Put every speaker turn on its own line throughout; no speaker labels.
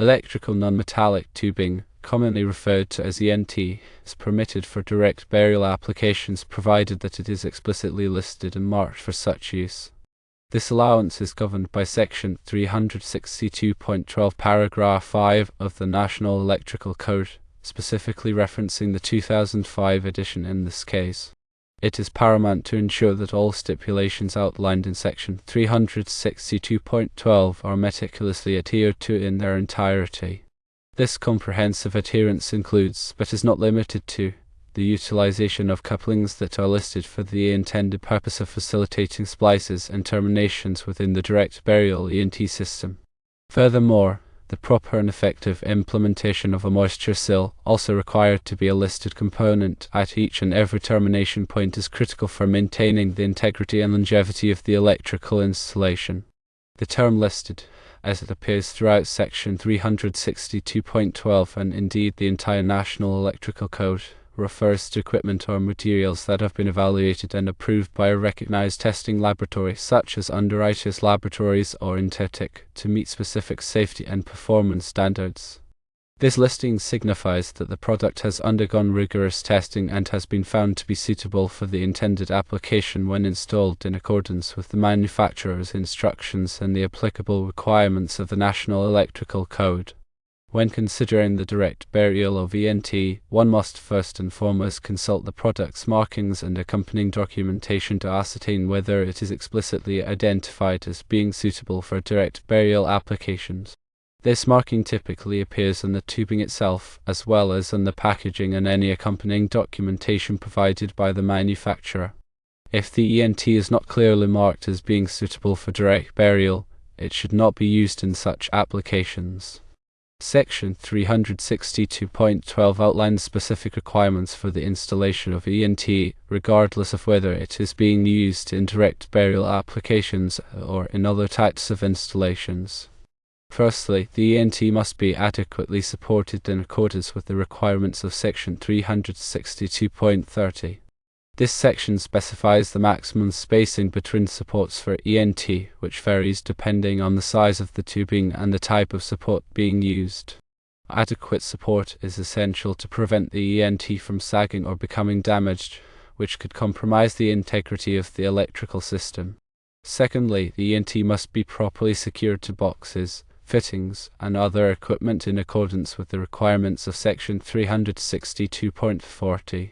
Electrical non-metallic tubing, commonly referred to as ENT, is permitted for direct burial applications provided that it is explicitly listed and marked for such use. This allowance is governed by Section 362.12 paragraph 5 of the National Electrical Code, specifically referencing the 2005 edition in this case. It is paramount to ensure that all stipulations outlined in Section 362.12 are meticulously adhered to in their entirety. This comprehensive adherence includes, but is not limited to, the utilization of couplings that are listed for the intended purpose of facilitating splices and terminations within the direct burial ENT system. Furthermore, the proper and effective implementation of a moisture seal, also required to be a listed component at each and every termination point, is critical for maintaining the integrity and longevity of the electrical installation. The term listed, as it appears throughout Section 362.12 and indeed the entire National Electrical Code, refers to equipment or materials that have been evaluated and approved by a recognized testing laboratory such as Underwriters Laboratories or Intertek to meet specific safety and performance standards. This listing signifies that the product has undergone rigorous testing and has been found to be suitable for the intended application when installed in accordance with the manufacturer's instructions and the applicable requirements of the National Electrical Code. When considering the direct burial of ENT, one must first and foremost consult the product's markings and accompanying documentation to ascertain whether it is explicitly identified as being suitable for direct burial applications. This marking typically appears on the tubing itself, as well as on the packaging and any accompanying documentation provided by the manufacturer. If the ENT is not clearly marked as being suitable for direct burial, it should not be used in such applications. Section 362.12 outlines specific requirements for the installation of ENT, regardless of whether it is being used in direct burial applications or in other types of installations. Firstly, the ENT must be adequately supported in accordance with the requirements of Section 362.30. This section specifies the maximum spacing between supports for ENT, which varies depending on the size of the tubing and the type of support being used. Adequate support is essential to prevent the ENT from sagging or becoming damaged, which could compromise the integrity of the electrical system. Secondly, the ENT must be properly secured to boxes, fittings, and other equipment in accordance with the requirements of Section 362.40.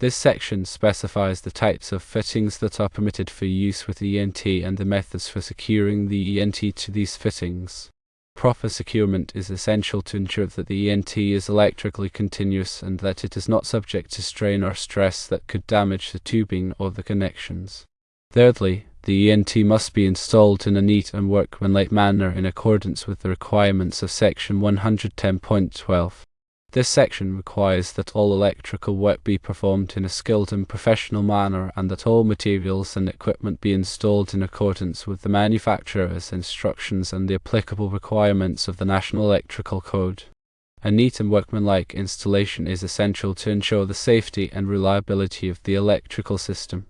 This section specifies the types of fittings that are permitted for use with ENT and the methods for securing the ENT to these fittings. Proper securement is essential to ensure that the ENT is electrically continuous and that it is not subject to strain or stress that could damage the tubing or the connections. Thirdly, the ENT must be installed in a neat and workmanlike manner in accordance with the requirements of Section 110.12. This section requires that all electrical work be performed in a skilled and professional manner and that all materials and equipment be installed in accordance with the manufacturer's instructions and the applicable requirements of the National Electrical Code. A neat and workmanlike installation is essential to ensure the safety and reliability of the electrical system.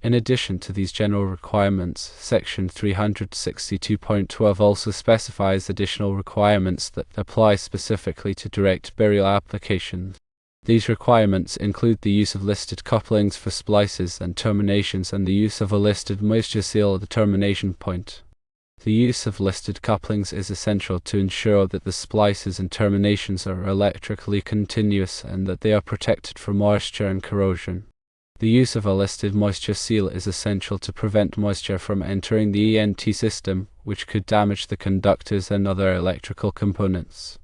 In addition to these general requirements, Section 362.12 also specifies additional requirements that apply specifically to direct burial applications. These requirements include the use of listed couplings for splices and terminations and the use of a listed moisture seal at the termination point. The use of listed couplings is essential to ensure that the splices and terminations are electrically continuous and that they are protected from moisture and corrosion. The use of a listed moisture seal is essential to prevent moisture from entering the ENT system, which could damage the conductors and other electrical components.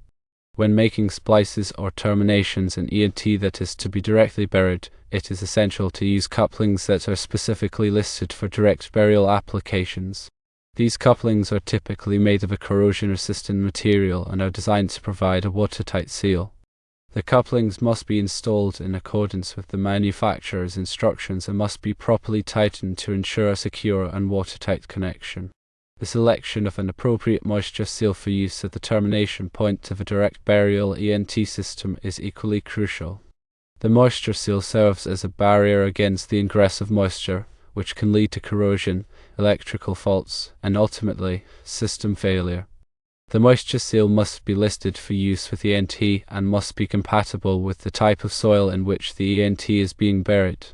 When making splices or terminations in ENT that is to be directly buried, it is essential to use couplings that are specifically listed for direct burial applications. These couplings are typically made of a corrosion-resistant material and are designed to provide a watertight seal. The couplings must be installed in accordance with the manufacturer's instructions and must be properly tightened to ensure a secure and watertight connection. The selection of an appropriate moisture seal for use at the termination point of a direct burial ENT system is equally crucial. The moisture seal serves as a barrier against the ingress of moisture, which can lead to corrosion, electrical faults, and ultimately, system failure. The moisture seal must be listed for use with ENT and must be compatible with the type of soil in which the ENT is being buried.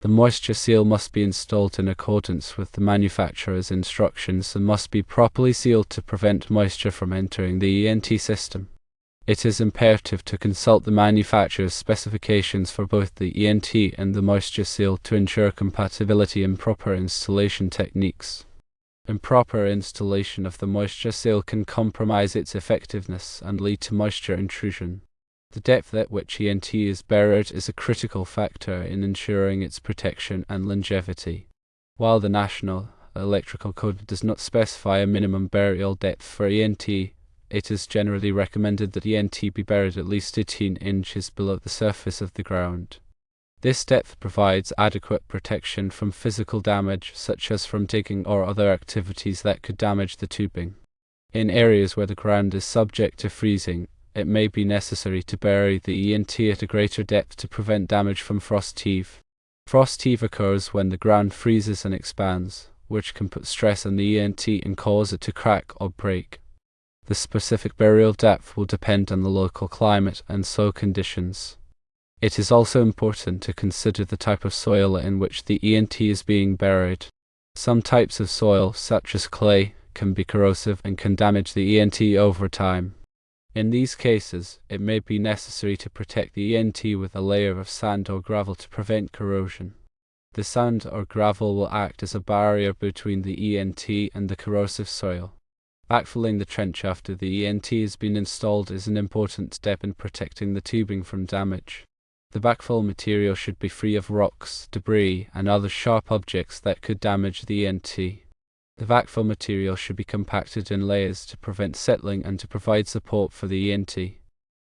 The moisture seal must be installed in accordance with the manufacturer's instructions and must be properly sealed to prevent moisture from entering the ENT system. It is imperative to consult the manufacturer's specifications for both the ENT and the moisture seal to ensure compatibility and proper installation techniques. Improper installation of the moisture seal can compromise its effectiveness and lead to moisture intrusion. The depth at which ENT is buried is a critical factor in ensuring its protection and longevity. While the National Electrical Code does not specify a minimum burial depth for ENT, it is generally recommended that ENT be buried at least 18 inches below the surface of the ground. This depth provides adequate protection from physical damage, such as from digging or other activities that could damage the tubing. In areas where the ground is subject to freezing, it may be necessary to bury the ENT at a greater depth to prevent damage from frost heave. Frost heave occurs when the ground freezes and expands, which can put stress on the ENT and cause it to crack or break. The specific burial depth will depend on the local climate and soil conditions. It is also important to consider the type of soil in which the ENT is being buried. Some types of soil, such as clay, can be corrosive and can damage the ENT over time. In these cases, it may be necessary to protect the ENT with a layer of sand or gravel to prevent corrosion. The sand or gravel will act as a barrier between the ENT and the corrosive soil. Backfilling the trench after the ENT has been installed is an important step in protecting the tubing from damage. The backfill material should be free of rocks, debris, and other sharp objects that could damage the ENT. The backfill material should be compacted in layers to prevent settling and to provide support for the ENT.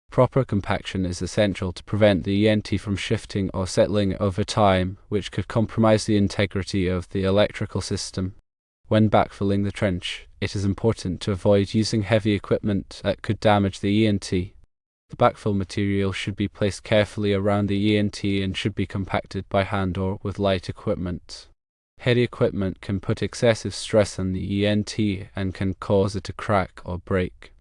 Proper compaction is essential to prevent the ENT from shifting or settling over time, which could compromise the integrity of the electrical system. When backfilling the trench, it is important to avoid using heavy equipment that could damage the ENT. The backfill material should be placed carefully around the ENT and should be compacted by hand or with light equipment. Heavy equipment can put excessive stress on the ENT and can cause it to crack or break.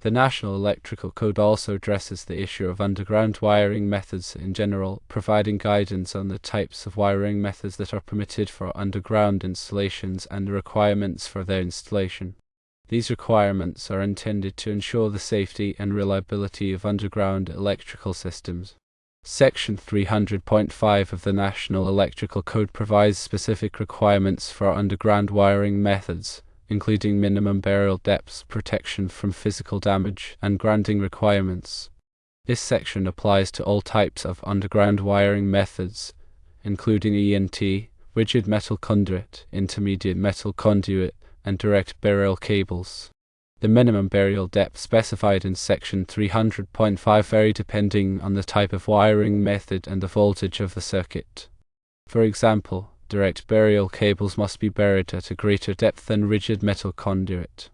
The National Electrical Code also addresses the issue of underground wiring methods in general, providing guidance on the types of wiring methods that are permitted for underground installations and the requirements for their installation. These requirements are intended to ensure the safety and reliability of underground electrical systems. Section 300.5 of the National Electrical Code provides specific requirements for underground wiring methods, including minimum burial depths, protection from physical damage, and grounding requirements. This section applies to all types of underground wiring methods, including ENT, rigid metal conduit, intermediate metal conduit, and direct burial cables. The minimum burial depth specified in Section 300.5 vary depending on the type of wiring method and the voltage of the circuit. For example, direct burial cables must be buried at a greater depth than rigid metal conduit.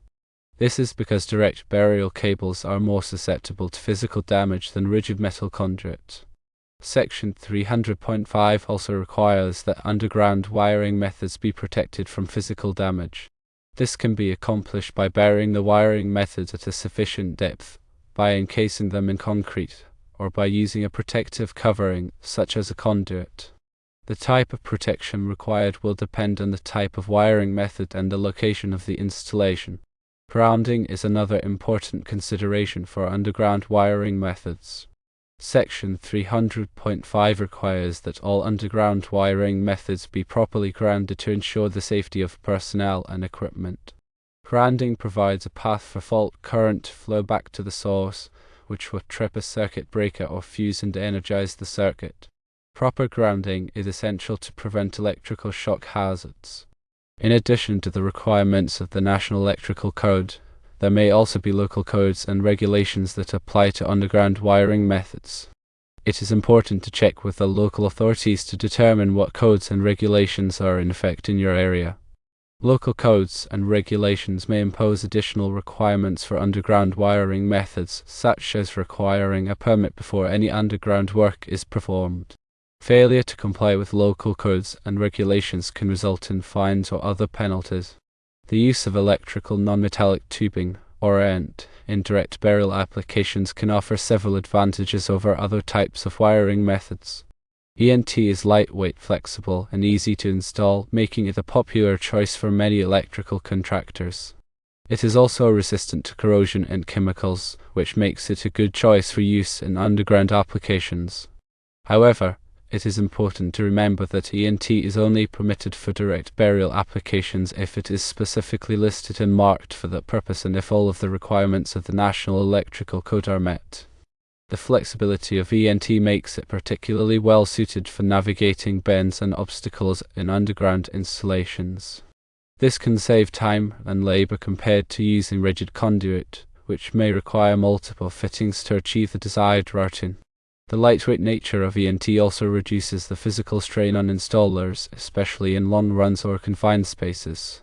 This is because direct burial cables are more susceptible to physical damage than rigid metal conduit. Section 300.5 also requires that underground wiring methods be protected from physical damage. This can be accomplished by burying the wiring methods at a sufficient depth, by encasing them in concrete, or by using a protective covering, such as a conduit. The type of protection required will depend on the type of wiring method and the location of the installation. Grounding is another important consideration for underground wiring methods. Section 300.5 requires that all underground wiring methods be properly grounded to ensure the safety of personnel and equipment. Grounding provides a path for fault current to flow back to the source, which will trip a circuit breaker or fuse and energize the circuit. Proper grounding is essential to prevent electrical shock hazards. In addition to the requirements of the National Electrical Code, there may also be local codes and regulations that apply to underground wiring methods. It is important to check with the local authorities to determine what codes and regulations are in effect in your area. Local codes and regulations may impose additional requirements for underground wiring methods, such as requiring a permit before any underground work is performed. Failure to comply with local codes and regulations can result in fines or other penalties. The use of electrical non-metallic tubing, or ENT, indirect burial applications can offer several advantages over other types of wiring methods. ENT is lightweight, flexible, and easy to install, making it a popular choice for many electrical contractors. It is also resistant to corrosion and chemicals, which makes it a good choice for use in underground applications. However, it is important to remember that ENT is only permitted for direct burial applications if it is specifically listed and marked for that purpose and if all of the requirements of the National Electrical Code are met. The flexibility of ENT makes it particularly well suited for navigating bends and obstacles in underground installations. This can save time and labor compared to using rigid conduit, which may require multiple fittings to achieve the desired routing. The lightweight nature of ENT also reduces the physical strain on installers, especially in long runs or confined spaces.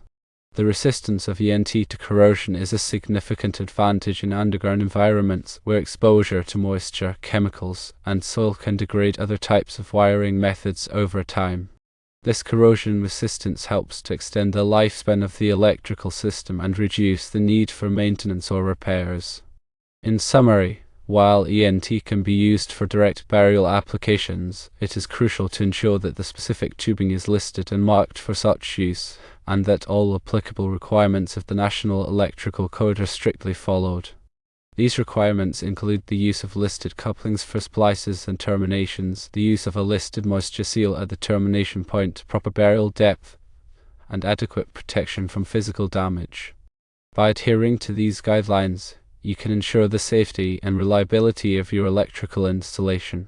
The resistance of ENT to corrosion is a significant advantage in underground environments where exposure to moisture, chemicals, and soil can degrade other types of wiring methods over time. This corrosion resistance helps to extend the lifespan of the electrical system and reduce the need for maintenance or repairs. In summary, while ENT can be used for direct burial applications, it is crucial to ensure that the specific tubing is listed and marked for such use, and that all applicable requirements of the National Electrical Code are strictly followed. These requirements include the use of listed couplings for splices and terminations, the use of a listed moisture seal at the termination point, proper burial depth, and adequate protection from physical damage. By adhering to these guidelines, you can ensure the safety and reliability of your electrical installation.